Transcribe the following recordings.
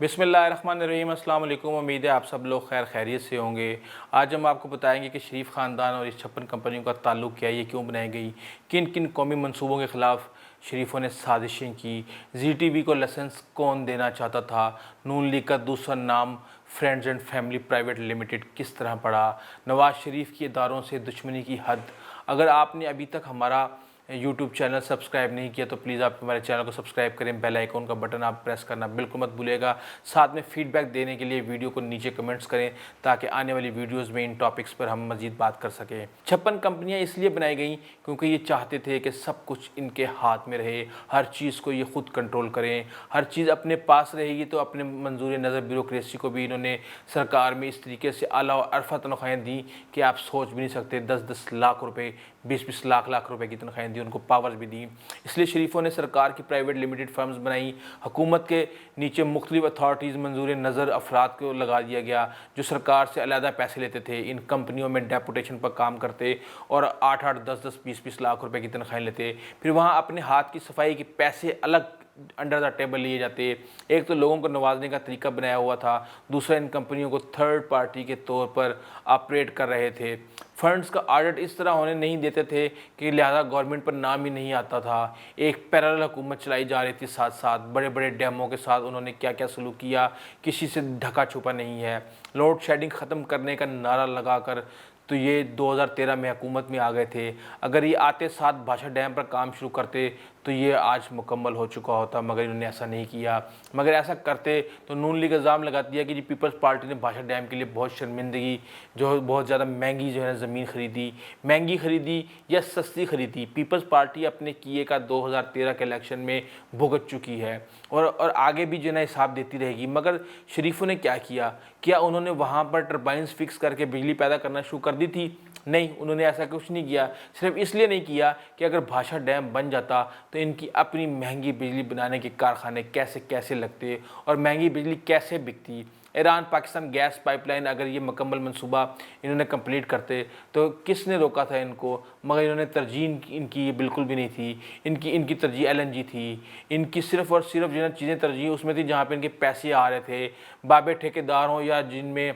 बिस्मिल्लाहिर्रहमानिर्रहीम। अस्सलाम वालेकुम। उम्मीद है आप सब लोग खैर खैरियत से होंगे। आज हम आपको बताएंगे कि शरीफ ख़ानदान और इस 56 कंपनियों का ताल्लुक़ क्या है, ये क्यों बनाई गई, किन किन कौमी मंसूबों के ख़िलाफ़ शरीफों ने साजिशें की, ZTV को लाइसेंस कौन देना चाहता था, नून लीग का दूसरा नाम friends and family private limited किस तरह पड़ा, नवाज़ शरीफ की इदारों से दुश्मनी की हद। अगर आपने अभी तक हमारा यूट्यूब चैनल सब्सक्राइब नहीं किया तो प्लीज़ आप हमारे चैनल को सब्सक्राइब करें, बेल आइकन का बटन आप प्रेस करना बिल्कुल मत भूलिएगा। साथ में फीडबैक देने के लिए वीडियो को नीचे कमेंट्स करें ताकि आने वाली वीडियोस में इन टॉपिक्स पर हम मज़ीद बात कर सकें। 56 कंपनियां इसलिए बनाई गई क्योंकि ये चाहते थे कि सब कुछ इनके हाथ में रहे, हर चीज़ को ये खुद कंट्रोल करें, हर चीज़ अपने पास रहेगी। तो अपने मंजूर नज़र ब्यूरोक्रेसी को भी इन्होंने सरकार में इस तरीके से आला और अरफा तनख्वाहें दी कि आप सोच भी नहीं सकते। 10-10 लाख रुपए, 20-20 लाख रुपए की तनख्वाहें दी, उनको पावर्स भी दी। इसलिए शरीफों ने सरकार की प्राइवेट लिमिटेड फर्म्स बनाई। हुकूमत के नीचे मुख्तलिफ अथॉरिटीज़ मंजूर नज़र अफराद को लगा दिया गया जो सरकार से अलहदा पैसे लेते थे, इन कंपनियों में डेपुटेशन पर काम करते और 8-8, 10-10, 20-20 लाख रुपए की तनख्वाहें लेते। फिर वहाँ अपने हाथ की सफाई के पैसे अलग अंडर द टेबल लिए जाते। एक तो लोगों को नवाजने का तरीका बनाया हुआ था, दूसरा इन कंपनियों को थर्ड पार्टी के तौर पर ऑपरेट कर रहे थे। फंड्स का ऑडिट इस तरह होने नहीं देते थे कि लिहाजा गवर्नमेंट पर नाम ही नहीं आता था। एक पैरेलल हुकूमत चलाई जा रही थी, साथ साथ बड़े बड़े डैमों के साथ उन्होंने क्या क्या सलूक किया किसी से ढका छुपा नहीं है। लोड शेडिंग ख़त्म करने का नारा लगाकर तो ये 2013 में हुकूमत में आ गए थे। अगर ये आते साथ भाषा डैम पर काम शुरू करते तो ये आज मुकम्मल हो चुका होता, मगर इन्होंने ऐसा नहीं किया। मगर ऐसा करते तो नून लीग इल्ज़ाम लगा दिया कि जी पीपल्स पार्टी ने भाषा डैम के लिए बहुत शर्मिंदगी, जो बहुत ज़्यादा महंगी जो है ज़मीन ख़रीदी, महंगी ख़रीदी या सस्ती ख़रीदी। पीपल्स पार्टी अपने किए का 2013 के इलेक्शन में भुगत चुकी है और आगे भी जो है हिसाब देती रहेगी। मगर शरीफों ने क्या किया? क्या उन्होंने वहाँ पर टर्बाइंस फिक्स करके बिजली पैदा करना शुरू कर दी थी? नहीं, उन्होंने ऐसा कुछ नहीं किया। सिर्फ इसलिए नहीं किया कि अगर भाषा डैम बन जाता तो इनकी अपनी महंगी बिजली बनाने के कारखाने कैसे कैसे लगते और महंगी बिजली कैसे बिकती। ईरान पाकिस्तान गैस पाइपलाइन अगर ये मुकम्मल मंसूबा इन्होंने कंप्लीट करते तो किसने रोका था इनको? मगर इन्होंने तरजीह इनकी ये बिल्कुल भी नहीं थी। इनकी तरजीह LNG थी। इनकी सिर्फ़ और सिर्फ जो है चीज़ें तरजीह उसमें थी जहाँ पे इनके पैसे आ रहे थे, बाबे ठेकेदार हों या जिनमें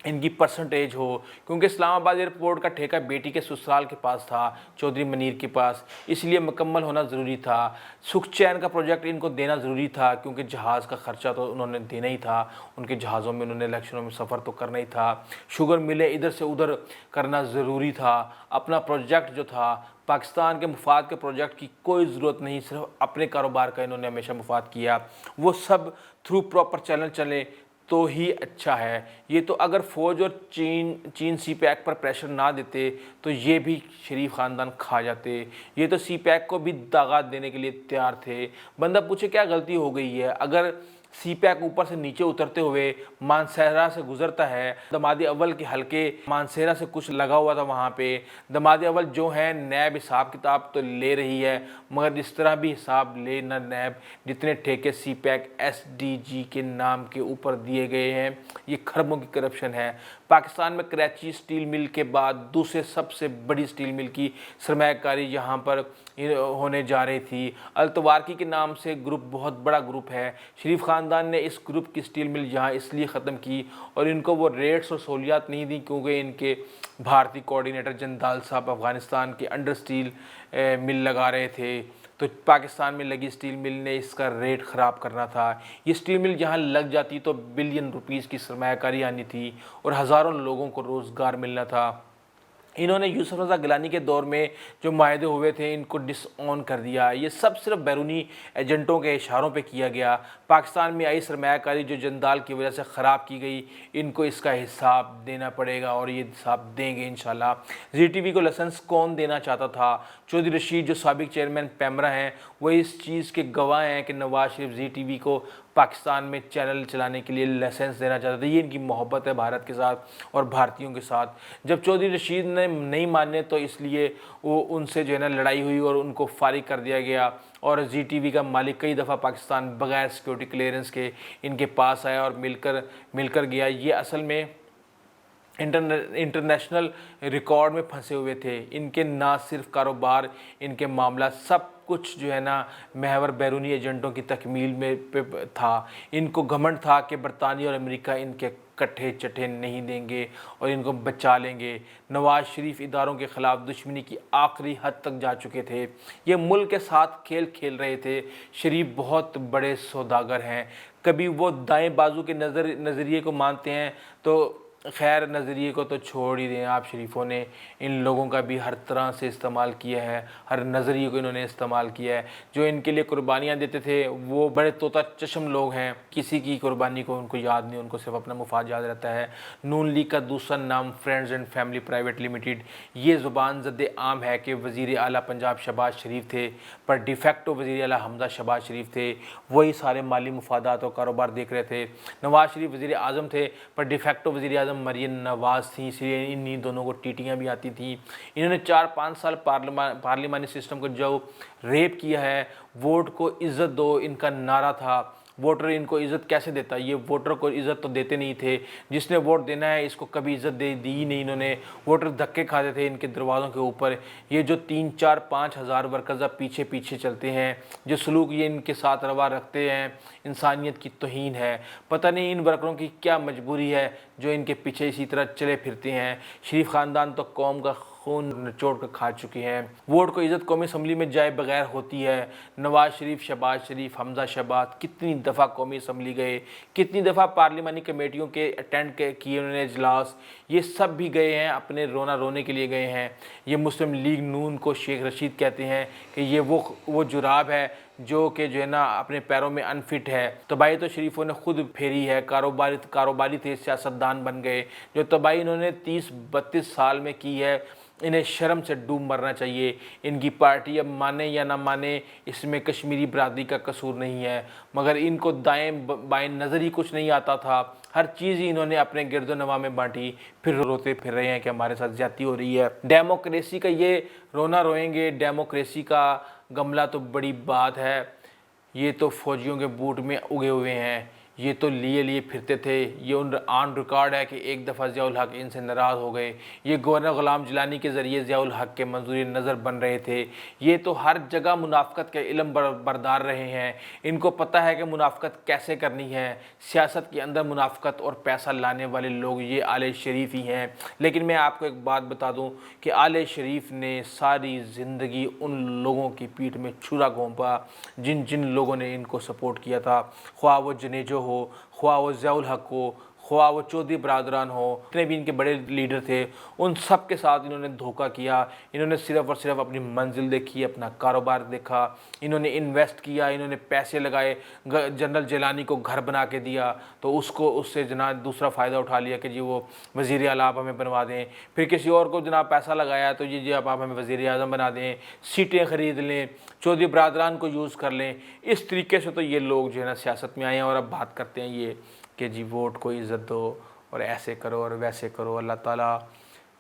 इनकी परसेंटेज हो। क्योंकि इस्लामाबाद एयरपोर्ट का ठेका बेटी के ससुराल के पास था, चौधरी मनीर के पास, इसलिए मुकम्मल होना ज़रूरी था। सुख चैन का प्रोजेक्ट इनको देना ज़रूरी था क्योंकि जहाज़ का ख़र्चा तो उन्होंने देना ही था, उनके जहाज़ों में उन्होंने इलेक्शनों में सफ़र तो करना ही था। शुगर मिलें इधर से उधर करना ज़रूरी था। अपना प्रोजेक्ट जो था, पाकिस्तान के मुफाद के प्रोजेक्ट की कोई ज़रूरत नहीं, सिर्फ अपने कारोबार का इन्होंने हमेशा मुफाद किया। वो सब थ्रू प्रॉपर चैनल चले तो ही अच्छा है। ये तो अगर फ़ौज और चीन CPEC पर प्रेशर ना देते तो ये भी शरीफ ख़ानदान खा जाते। ये तो CPEC को भी दाग़ात देने के लिए तैयार थे। बंदा पूछे क्या गलती हो गई है? अगर CPEC ऊपर से नीचे उतरते हुए मानसेहरा से गुजरता है, दमादी अव्वल के हल्के मानसेहरा से कुछ लगा हुआ था, वहाँ पे दमादी अव्वल जो है नैब हिसाब किताब तो ले रही है, मगर इस तरह भी हिसाब ले ना नैब जितने ठेके CPEC SDG के नाम के ऊपर दिए गए हैं, ये खरबों की करप्शन है। पाकिस्तान में कराची स्टील मिल के बाद दूसरे सबसे बड़ी स्टील मिल की सरमायाकारी यहाँ पर होने जा रही थी। अल्तवारकी के नाम से ग्रुप बहुत बड़ा ग्रुप है। शरीफ ख़ानदान ने इस ग्रुप की स्टील मिल यहाँ इसलिए ख़त्म की और इनको वो रेट्स और सहूलियात नहीं दी क्योंकि इनके भारतीय कोऑर्डिनेटर जंदाल साहब अफ़गानिस्तान के अंडर स्टील मिल लगा रहे थे। तो पाकिस्तान में लगी स्टील मिल ने इसका रेट ख़राब करना था। ये स्टील मिल जहाँ लग जाती तो बिलियन रुपीस की सरमायाकारी आनी थी और हज़ारों लोगों को रोज़गार मिलना था। इन्होंने यूसुफ रज़ा गिलानी के दौर में जो माहदे हुए थे इनको डिसऑन कर दिया। ये सब सिर्फ बैरूनी एजेंटों के इशारों पे किया गया। पाकिस्तान में आई सरमायाकारी जो जंदाल की वजह से ख़राब की गई, इनको इसका हिसाब देना पड़ेगा और ये हिसाब देंगे इंशाल्लाह। ZTV को लाइसेंस कौन देना चाहता था? चौधरी रशीद जो साबिक चेयरमैन पैमरा हैं, वो इस चीज़ के गवाह हैं कि नवाज शरीफ ZTV को पाकिस्तान में चैनल चलाने के लिए लाइसेंस देना चाहते थे। ये इनकी मोहब्बत है भारत के साथ और भारतीयों के साथ। जब चौधरी रशीद ने नहीं माने तो इसलिए वो उनसे जो है ना लड़ाई हुई और उनको फारिग कर दिया गया और ZTV का मालिक कई दफ़ा पाकिस्तान बगैर सिक्योरिटी क्लियरेंस के इनके पास आया और मिलकर गया। ये असल में इंटरनेशनल रिकॉर्ड में फंसे हुए थे। इनके ना सिर्फ कारोबार, इनके मामला सब कुछ जो है ना महवर बैरूनी एजेंटों की तकमील में पे था। इनको घमंड था कि बरतानिया और अमेरिका इनके कट्ठे चट्ठे नहीं देंगे और इनको बचा लेंगे। नवाज शरीफ इदारों के ख़िलाफ़ दुश्मनी की आखिरी हद तक जा चुके थे। ये मुल्क के साथ खेल खेल रहे थे। शरीफ बहुत बड़े सौदागर हैं। कभी वो दाएं बाजू के नज़रिए को मानते हैं तो खैर, नज़रिए को तो छोड़ ही दें आप। शरीफों ने इन लोगों का भी हर तरह से इस्तेमाल किया है, हर नज़रिए को इन्होंने इस्तेमाल किया है। जो इनके लिए कुर्बानियाँ देते थे वो बड़े तोता चश्म लोग हैं, किसी की कुर्बानी को उनको याद नहीं, उनको सिर्फ अपना मुफाद याद रहता है। नून लीग का दूसरा नाम friends and family private limited, ये ज़ुबान ज़द आम है कि वज़ीर आला पंजाब शहबाज शरीफ थे, पर डिफेक्टो वज़ीर आला हमज़ा शहबाज शरीफ थे। वही सारे माली मुफादात और कारोबार देख रहे थे। नवाज शरीफ वज़ीर आज़म थे, पर डिफेक्टो वज़ीर आज़म मरियम नवाज़ थी, इसलिए इन्हीं दोनों को टीटियाँ भी आती थी। इन्होंने 4-5 साल पार्लिमानी सिस्टम को जो रेप किया है। वोट को इज़्ज़त दो इनका नारा था। वोटर इनको इज़्ज़त कैसे देता? ये वोटर को इज़्ज़त तो देते नहीं थे। जिसने वोट देना है इसको कभी इज़्ज़त दी ही नहीं इन्होंने। वोटर धक्के खाते थे इनके दरवाज़ों के ऊपर। ये जो 3-4-5 हज़ार वर्कर्स अब पीछे पीछे चलते हैं, जो सलूक ये इनके साथ रवा रखते हैं, इंसानियत की तौहीन है। पता नहीं इन वर्करों की क्या मजबूरी है जो इनके पीछे इसी तरह चले फिरते हैं। शरीफ ख़ानदान तो कौम का खून निचोड़ कर खा चुके हैं। वोट को इज़्ज़त कौमी असम्बली में जाए बगैर होती है। नवाज शरीफ, शहबाज शरीफ, हमज़ा शहबाज कितनी दफ़ा कौमी असम्बली गए, कितनी दफ़ा पार्लिमानी कमेटियों के अटेंड किए उन्होंने इजलास। ये सब भी गए हैं, अपने रोना रोने के लिए गए हैं। ये मुस्लिम लीग नून को शेख रशीद कहते हैं कि ये वो जुराब है जो कि जो है ना अपने पैरों में अनफिट है। तबाही तो शरीफों ने खुद फेरी है। कारोबारी थे, सियासतदान बन गए। जो तबाही इन्होंने 30-32 साल में की है, इन्हें शर्म से डूब मरना चाहिए। इनकी पार्टी अब माने या ना माने, इसमें कश्मीरी बरादरी का कसूर नहीं है, मगर इनको दाएं बाएं नज़र ही कुछ नहीं आता था। हर चीज़ ही इन्होंने अपने गिरदोनवा में बांटी, फिर रोते फिर रहे हैं कि हमारे साथ ज़्यादती हो रही है। डेमोक्रेसी का ये रोना रोएंगे, डेमोक्रेसी का गमला तो बड़ी बात है। ये तो फौजियों के बूट में उगे हुए हैं। ये तो लिए फिरते थे। ये ऑन रिकॉर्ड है कि एक दफ़ा ज़ियाउल हक इनसे नाराज़ हो गए। ये गवर्नर ग़ुलाम जिलानी के ज़रिए ज़ियाउल हक के मंजूर नज़र बन रहे थे। ये तो हर जगह मुनाफ़क़त के इल्म बरदार रहे हैं। इनको पता है कि मुनाफ़क़त कैसे करनी है। सियासत के अंदर मुनाफ़क़त और पैसा लाने वाले लोग ये आले शरीफ ही हैं। लेकिन मैं आपको एक बात बता दूँ कि आले शरीफ ने सारी ज़िंदगी उन लोगों की पीठ में छुरा घोंपा जिन जिन लोगों ने इनको सपोर्ट किया था, ख्वाह वो जनेजो हो, ख्वाह वो ज़ियाउल हक हो, ख्वाह वो चौधरी बरादरान हो, जितने भी इनके बड़े लीडर थे, उन सब के साथ इन्होंने धोखा किया। इन्होंने सिर्फ़ और सिर्फ अपनी मंजिल देखी, अपना कारोबार देखा। इन्होंने इन्वेस्ट किया, इन्होंने पैसे लगाए। जनरल जिलानी को घर बना के दिया तो उससे जनाब दूसरा फ़ायदा उठा लिया कि जी वो वज़ीर आला आप हमें बनवा दें। फिर किसी और को जनाब पैसा लगाया तो जी आप हमें वज़ीर आज़म बना दें, सीटें ख़रीद लें, चौधरी बरादरान को यूज़ कर लें। इस तरीके से तो ये लोग जो है ना सियासत में आए हैं और अब बात करते हैं ये कि जी वोट को इज़्ज़त दो और ऐसे करो और वैसे करो। अल्लाह ताला,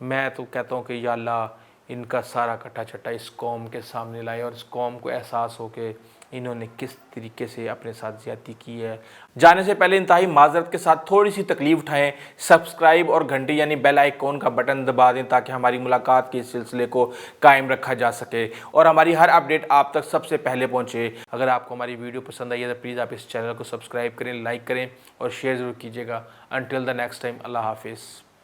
मैं तो कहता हूँ कि या अल्लाह इनका सारा कट्टा छट्टा इस कौम के सामने लाए और इस कौम को एहसास हो कि इन्होंने किस तरीके से अपने साथ ज़्यादती की है। जाने से पहले इंतहाई माज़रत के साथ थोड़ी सी तकलीफ़ उठाएं, सब्सक्राइब और घंटी यानी बेल आइकॉन का बटन दबा दें ताकि हमारी मुलाकात के इस सिलसिले को कायम रखा जा सके और हमारी हर अपडेट आप तक सबसे पहले पहुंचे। अगर आपको हमारी वीडियो पसंद आई है तो प्लीज़ आप इस चैनल को सब्सक्राइब करें, लाइक करें और शेयर ज़रूर कीजिएगा। अनटिल द नेक्स्ट टाइम, अल्लाह हाफिज़।